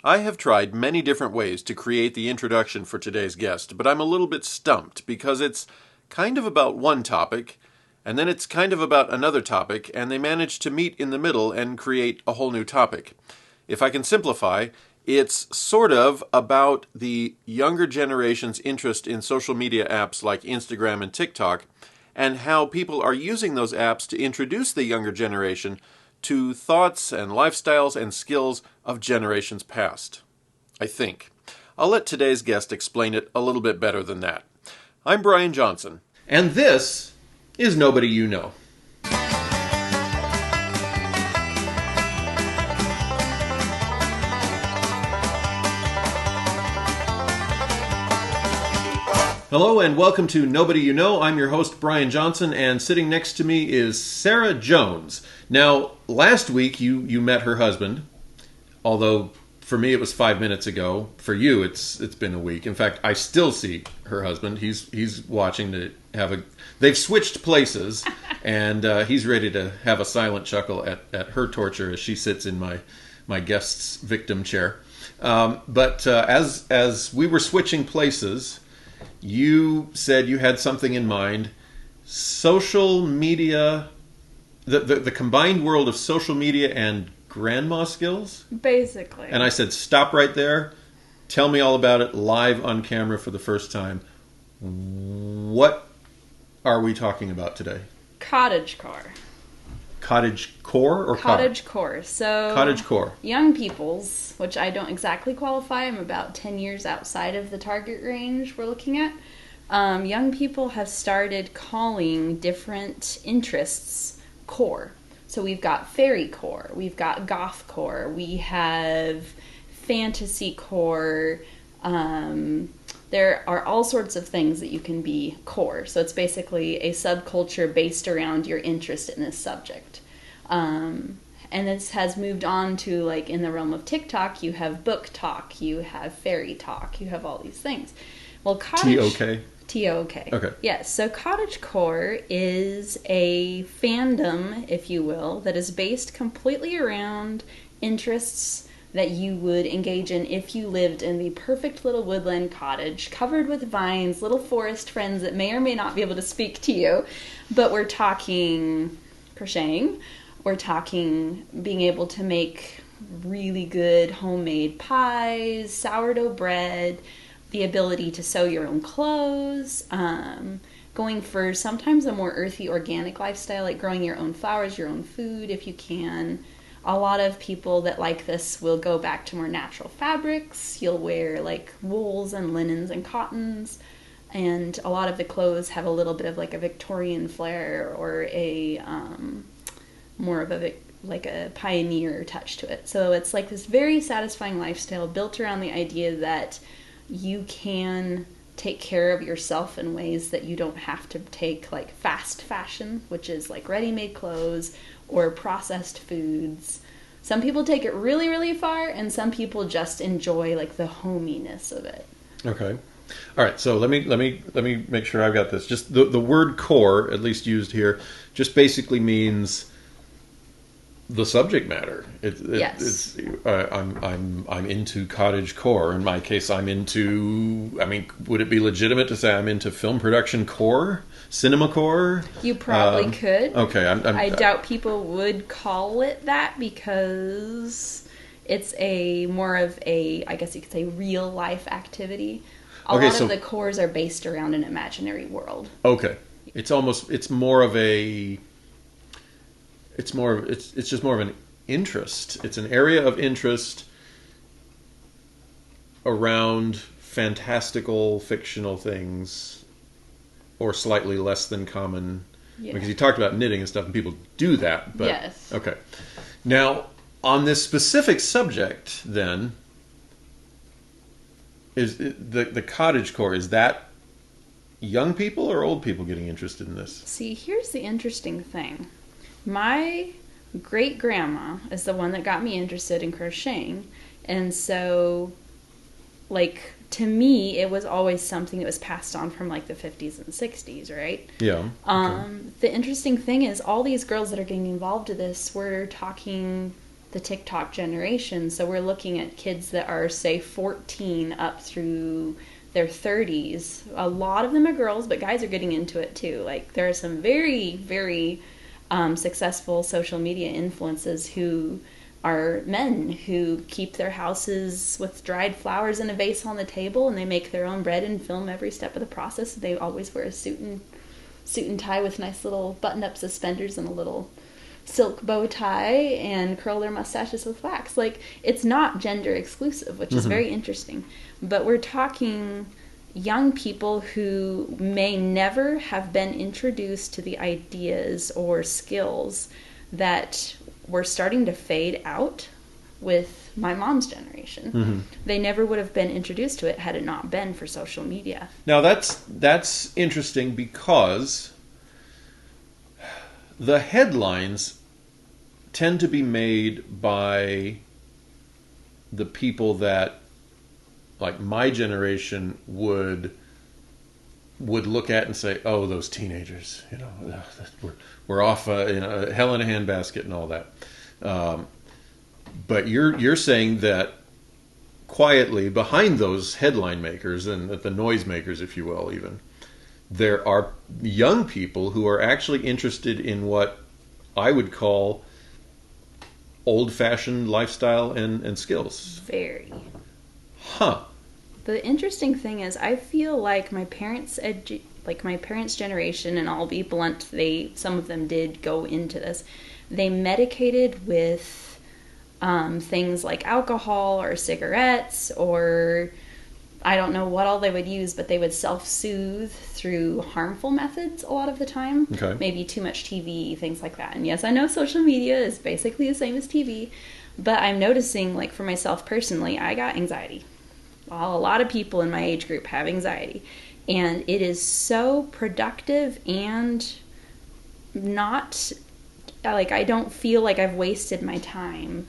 I have tried many different ways to create the introduction for today's guest, but I'm a little bit stumped because it's kind of about one topic, and then it's kind of about another topic, and they manage to meet in the middle and create a whole new topic. If I can simplify, it's sort of about the younger generation's interest in social media apps like Instagram and TikTok, and how people are using those apps to introduce the younger generation to thoughts and lifestyles and skills of generations past. I think. I'll let today's guest explain it a little bit better than that. I'm Brian Johnson, and this is Nobody You Know. Hello and welcome to Nobody You Know. I'm your host, Brian Johnson, and sitting next to me is Sarah Jones. Now, last week you met her husband, although for me it was 5 minutes ago. For you, it's been a week. In fact, I still see her husband. He's watching to have a... They've switched places, and he's ready to have a silent chuckle at her torture as she sits in my guest's victim chair. But as we were switching places, you said you had something in mind. Social media, the combined world of social media and grandma skills? Basically. And I said, stop right there. Tell me all about it live on camera for the first time. What are we talking about today? Cottage core. Cottage core or Cottage core. So Cottage core. Young people's, which I don't exactly qualify. I'm about 10 years outside of the target range we're looking at. Young people have started calling different interests core. So we've got fairy core, we've got goth core, we have fantasy core. There are all sorts of things that you can be core. So it's basically a subculture based around your interest in this subject. And this has moved on to, like, in the realm of TikTok, you have book talk, you have fairy talk, you have all these things. Well, T-O-K? T-O-K. Okay. Yes, so cottagecore is a fandom, if you will, that is based completely around interests that you would engage in if you lived in the perfect little woodland cottage covered with vines, little forest friends that may or may not be able to speak to you. But we're talking crocheting. We're talking being able to make really good homemade pies, sourdough bread, the ability to sew your own clothes, going for sometimes a more earthy, organic lifestyle, like growing your own flowers, your own food if you can. A lot of people that like this will go back to more natural fabrics. You'll wear like wools and linens and cottons, and a lot of the clothes have a little bit of like a Victorian flair or a more of a pioneer touch to it. So it's like this very satisfying lifestyle built around the idea that you can take care of yourself in ways that you don't have to take like fast fashion, which is like ready-made clothes or processed foods. Some people take it really, really far, and some people just enjoy like the hominess of it. Okay. All right, so let me make sure I've got this. Just the word core, at least used here, just basically means the subject matter. Yes. I'm into cottage core. In my case, I'm into. I mean, would it be legitimate to say I'm into film production core, cinema core? You probably could. Okay, I doubt people would call it that because it's a more of a, I guess you could say, real life activity. A lot of the cores are based around an imaginary world. Okay, it's just more of an interest. It's an area of interest around fantastical, fictional things, or slightly less than common. Yeah. Because you talked about knitting and stuff, and people do that. But, yes. Okay. Now, on this specific subject, then, is the cottage core, is that young people or old people getting interested in this? See, here's the interesting thing. My great-grandma is the one that got me interested in crocheting. And so, like, to me, it was always something that was passed on from, like, the 50s and 60s, right? Yeah. Okay. The interesting thing is all these girls that are getting involved in this, we're talking the TikTok generation. So we're looking at kids that are, say, 14 up through their 30s. A lot of them are girls, but guys are getting into it too. Like, there are some very, very successful social media influences who are men who keep their houses with dried flowers in a vase on the table, and they make their own bread and film every step of the process. They always wear a suit and tie with nice little button-up suspenders and a little silk bow tie, and curl their mustaches with wax. Like, it's not gender exclusive, which is very interesting. But we're talking young people who may never have been introduced to the ideas or skills that were starting to fade out with my mom's generation. They never would have been introduced to it had it not been for social media. Now that's interesting, because the headlines tend to be made by the people that, like, my generation would look at and say, "Oh, those teenagers, we're off, hell in a handbasket and all that." But you're saying that quietly behind those headline makers and the noise makers, if you will, even there are young people who are actually interested in what I would call old-fashioned lifestyle and skills. Very. Huh. The interesting thing is, I feel like my parents' generation, and I'll be blunt, some of them did go into this. They medicated with things like alcohol or cigarettes, or I don't know what all they would use, but they would self-soothe through harmful methods a lot of the time. Okay. Maybe too much TV, things like that. And yes, I know social media is basically the same as TV, but I'm noticing, like, for myself personally, I got anxiety. Well, a lot of people in my age group have anxiety, and it is so productive and not, like, I don't feel like I've wasted my time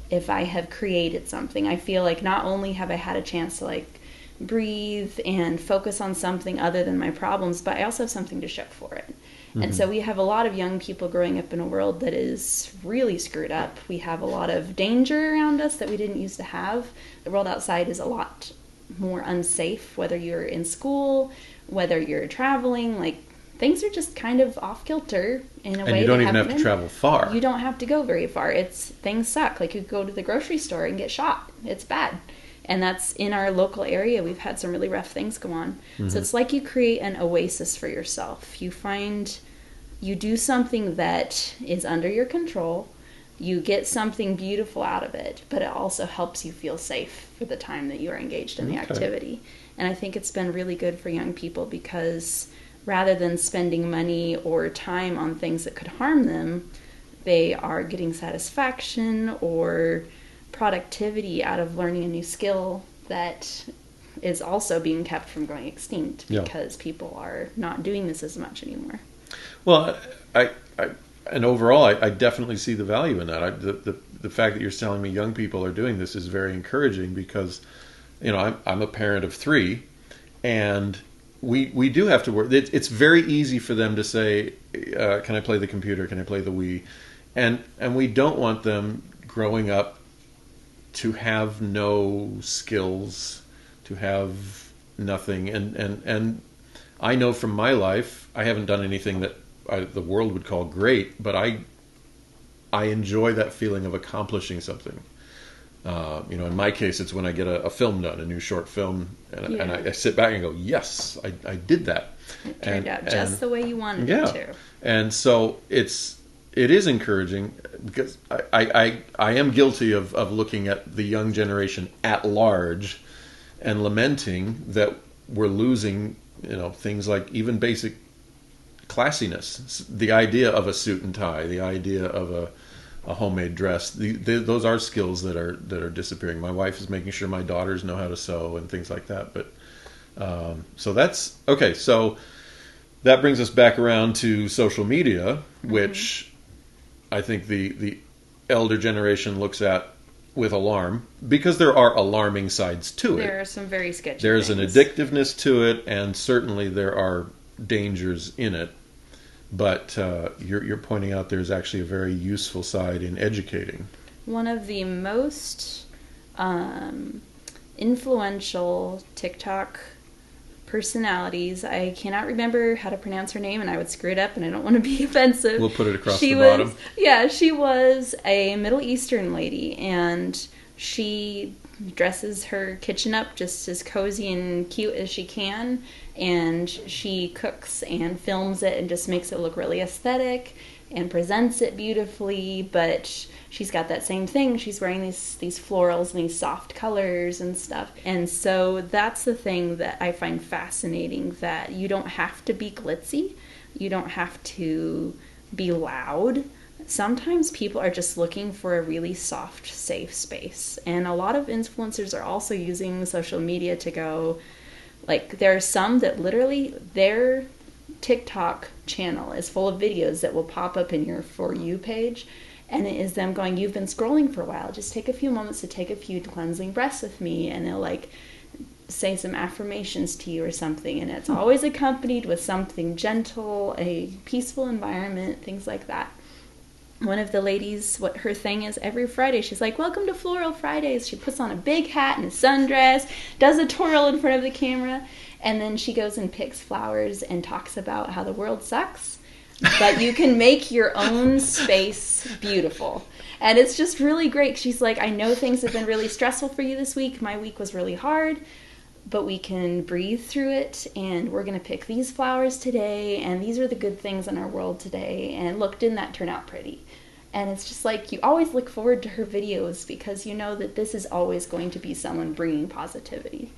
if I have created something. I feel like not only have I had a chance to, like, breathe and focus on something other than my problems, but I also have something to show for it. And so we have a lot of young people growing up in a world that is really screwed up. We have a lot of danger around us that we didn't used to have. The world outside is a lot more unsafe, whether you're in school, whether you're traveling. Like, things are just kind of off kilter in a way. And you don't even have to travel far. You don't have to go very far. Things suck. Like, you go to the grocery store and get shot. It's bad. And that's in our local area. We've had some really rough things go on. So it's like you create an oasis for yourself. You do something that is under your control. You get something beautiful out of it, but it also helps you feel safe for the time that you are engaged in the activity. And I think it's been really good for young people, because rather than spending money or time on things that could harm them, they are getting satisfaction or productivity out of learning a new skill that is also being kept from going extinct because people are not doing this as much anymore. Well, and overall, I definitely see the value in that. The fact that you're telling me young people are doing this is very encouraging, because, I'm a parent of 3, and we do have to work. It's very easy for them to say, "Can I play the computer? Can I play the Wii?" And we don't want them growing up to have no skills, to have nothing. And I know from my life, I haven't done anything that the world would call great, but I enjoy that feeling of accomplishing something. In my case, it's when I get a film done, a new short film, and I sit back and go, "Yes, I did that." It turned out just the way you wanted it to. And so it is encouraging, because I am guilty of looking at the young generation at large and lamenting that we're losing, things like even basic classiness. The idea of a suit and tie, the idea of a homemade dress, those are skills that are disappearing. My wife is making sure my daughters know how to sew and things like that. But so that's okay. So that brings us back around to social media, which I think the elder generation looks at with alarm, because there are alarming sides to it. There are some very sketchy There's things. an addictiveness to it, and certainly there are dangers in it. But you're pointing out there's actually a very useful side in educating. one of the most influential TikTok personalities. I cannot remember how to pronounce her name, and I would screw it up, and I don't want to be offensive. We'll put it across the bottom. Yeah, she was a Middle Eastern lady, and she dresses her kitchen up just as cozy and cute as she can, and she cooks and films it and just makes it look really aesthetic and presents it beautifully, but she's got that same thing. She's wearing these florals and these soft colors and stuff. And so that's the thing that I find fascinating, that you don't have to be glitzy. You don't have to be loud. Sometimes people are just looking for a really soft, safe space. And a lot of influencers are also using social media to go, like, there are some that literally their TikTok channel is full of videos that will pop up in your For You page, and it is them going, you've been scrolling for a while, just take a few moments to take a few cleansing breaths with me, and they'll like say some affirmations to you or something, and it's always accompanied with something gentle, a peaceful environment, things like that. One of the ladies, what her thing is, every Friday she's like, welcome to Floral Fridays. She puts on a big hat and a sundress, does a twirl in front of the camera, and then she goes and picks flowers and talks about how the world sucks, but you can make your own space beautiful. And it's just really great. She's like, I know things have been really stressful for you this week. My week was really hard, but we can breathe through it, and we're going to pick these flowers today, and these are the good things in our world today, and look, didn't that turn out pretty? And it's just like, you always look forward to her videos because you know that this is always going to be someone bringing positivity.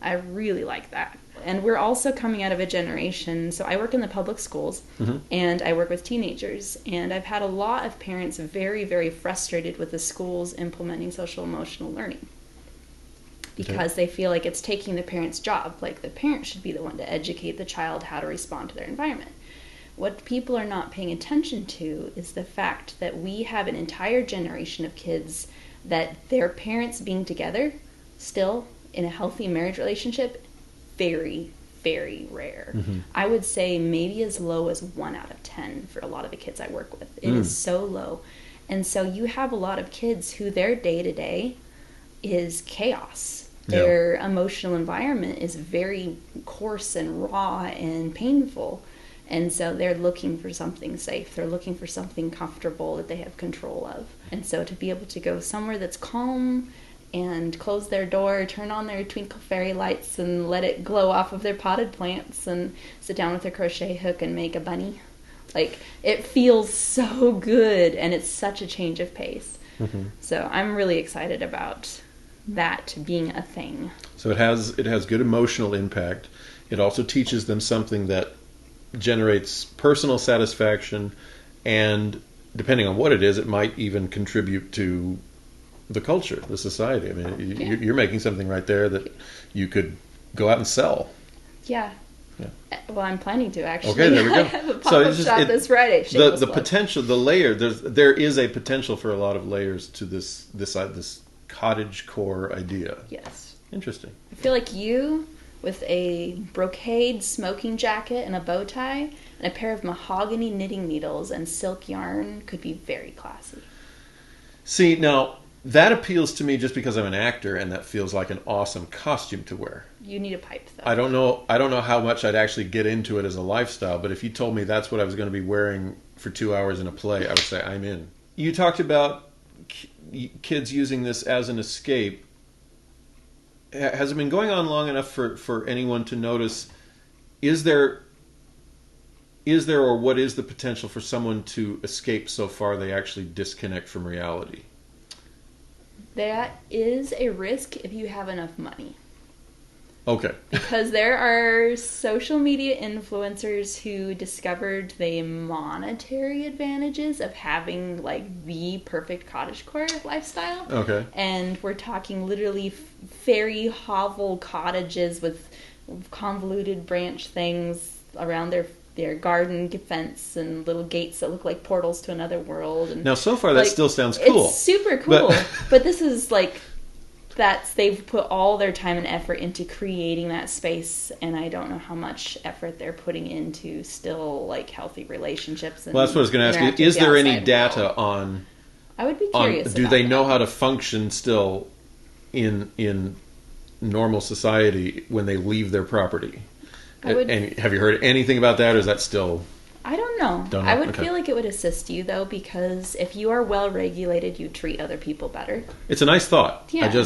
I really like that. And we're also coming out of a generation, so I work in the public schools, and I work with teenagers, and I've had a lot of parents very, very frustrated with the schools implementing social emotional learning because they feel like it's taking the parent's job. Like, the parent should be the one to educate the child how to respond to their environment. What people are not paying attention to is the fact that we have an entire generation of kids that their parents being together still in a healthy marriage relationship, very, very rare. I would say maybe as low as 1 out of 10 for a lot of the kids I work with. It is so low. And so you have a lot of kids who their day-to-day is chaos. Their emotional environment is very coarse and raw and painful. And so they're looking for something safe. They're looking for something comfortable that they have control of. And so to be able to go somewhere that's calm and close their door, turn on their twinkle fairy lights and let it glow off of their potted plants and sit down with their crochet hook and make a bunny. Like, it feels so good, and it's such a change of pace. So I'm really excited about that being a thing. So it has good emotional impact. It also teaches them something that generates personal satisfaction, and depending on what it is, it might even contribute to the culture, the society. I mean, you're making something right there that you could go out and sell. Yeah. Well, I'm planning to, actually. Okay, there we go. I have a pop-up shop this Friday. The potential, the layer. There is a potential for a lot of layers to this cottage core idea. Yes. Interesting. I feel like you, with a brocade smoking jacket and a bow tie and a pair of mahogany knitting needles and silk yarn, could be very classy. See, now that appeals to me just because I'm an actor, and that feels like an awesome costume to wear. You need a pipe, though. I don't know how much I'd actually get into it as a lifestyle, but if you told me that's what I was going to be wearing for 2 hours in a play, I would say I'm in. You talked about kids using this as an escape. Has it been going on long enough for anyone to notice, is there or what is the potential for someone to escape so far they actually disconnect from reality? That is a risk if you have enough money. Okay. Because there are social media influencers who discovered the monetary advantages of having, like, the perfect cottagecore lifestyle. Okay. And we're talking literally fairy hovel cottages with convoluted branch things around their garden fence and little gates that look like portals to another world. And, now, so far, that still sounds cool. It's super cool. But this is, like, they've put all their time and effort into creating that space, and I don't know how much effort they're putting into still, like, healthy relationships. And well, that's what I was going to ask you. Is there any data on I would be curious. Do they know how to function still in normal society when they leave their property? And have you heard anything about that, or is that still... I don't know. I would feel like it would assist you, though, because if you are well regulated, you treat other people better. It's a nice thought. Yeah. There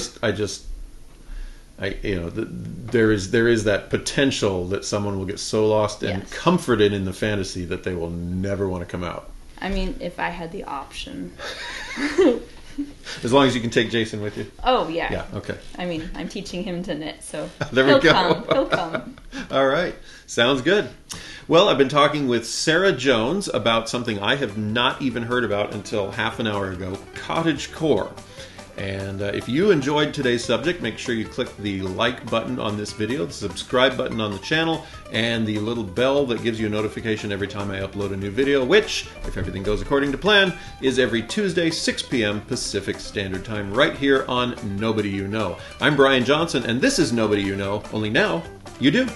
is that potential that someone will get so lost and comforted in the fantasy that they will never want to come out. I mean, if I had the option. As long as you can take Jason with you. Oh, yeah. Yeah, okay. I mean, I'm teaching him to knit, so there we go. He'll come. All right. Sounds good. Well, I've been talking with Sarah Jones about something I have not even heard about until half an hour ago, cottagecore. And if you enjoyed today's subject, make sure you click the like button on this video, the subscribe button on the channel, and the little bell that gives you a notification every time I upload a new video, which, if everything goes according to plan, is every Tuesday, 6 p.m. Pacific Standard Time, right here on Nobody You Know. I'm Brian Johnson, and this is Nobody You Know, only now you do.